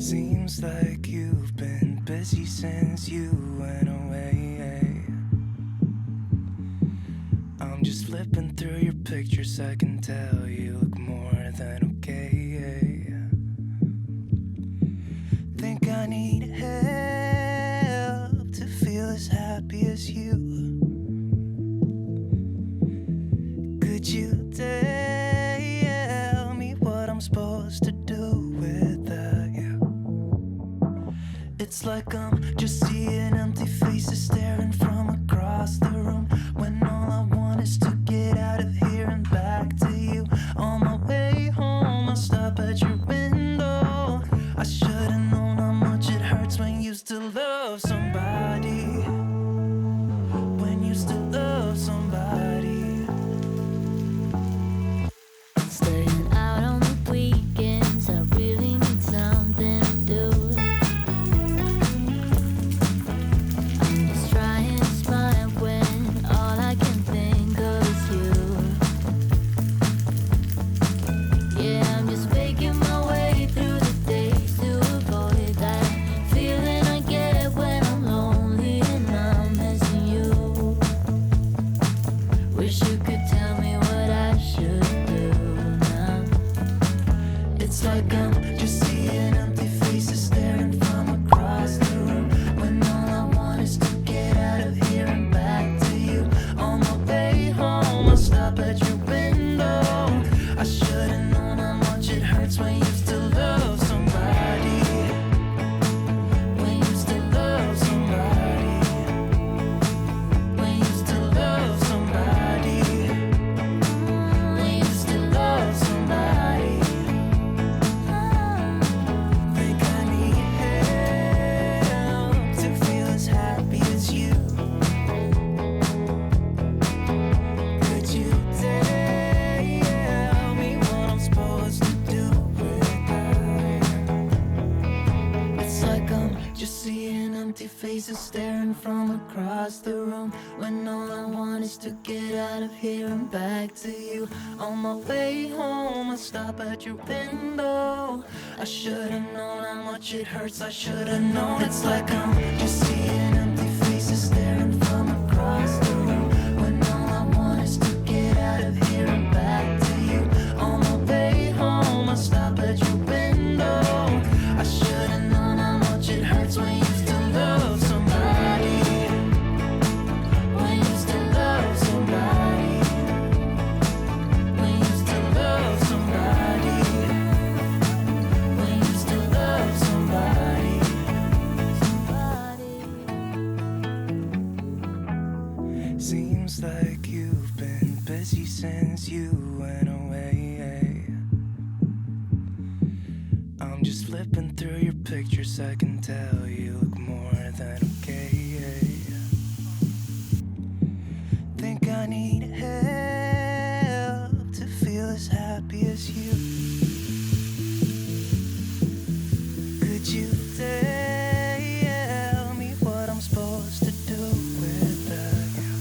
Seems like you've been busy since you went away. I'm just flipping through your pictures, I can tell you look more than okay. Think I need help to feel as happy as you. Could you tell me what I'm supposed to do without you? It's like I'm just seeing empty faces staring from across the room, when all I want is to get out of here and back to you. On my way home, I'll stop at your window. I should've known how much it hurts when you used to love somebody. When you used to love somebody. Staying out on the weekends, I really need something to do. I'm just trying to smile when all I can think of is you. Yeah, I'm just faking my way through the days to avoid that feeling I get when I'm lonely and I'm missing you. Wish you could tell me what I should do now. It's like I'm just seeing empty faces staring from across the room, when all I want is to get out of here and back to you. On my way home, I'll stop at your window. I should've known how much it hurts when you used to love somebody. When you used to love somebody. When you used to love somebody. When you used to love somebody. Think I need help to feel as happy as you. Could you tell me what I'm supposed to do without you? It's like I'm just seeing empty faces staring from across the room, when all I want is to get out of here and back to you. On my way home, I stop at your window. I should've known how much it hurts, I should've known. It's like I'm just seeing empty faces staring from across the room, when all I want is to get out of here and back to you. On my way home, I stop at your window. I should've known how much it hurts when you used to love somebody. When you used to love somebody. When you used to love somebody. When you used to love somebody. Seems like you've been busy since you went away. I'm just flipping through your pictures, I can tell you look more than okay. Think I need help to feel as happy as you. Could you tell me what I'm supposed to do without you?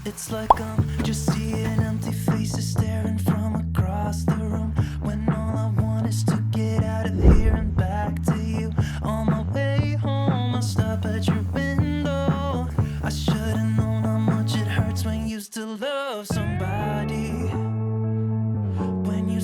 It's like I'm just seeing empty faces staring from across the room, when all I want is to get out of here and back to you. On my way home, I'll stop at your window. I should've known how much it hurts when you used to love somebody. When you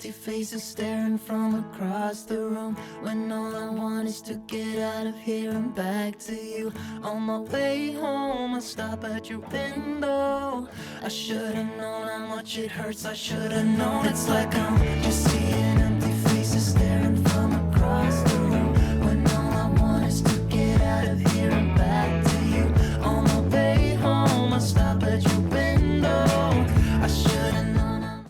empty faces staring from across the room, when all I want is to get out of here and back to you. On my way home, I stop at your window. I should've known how much it hurts, I should've known. It's like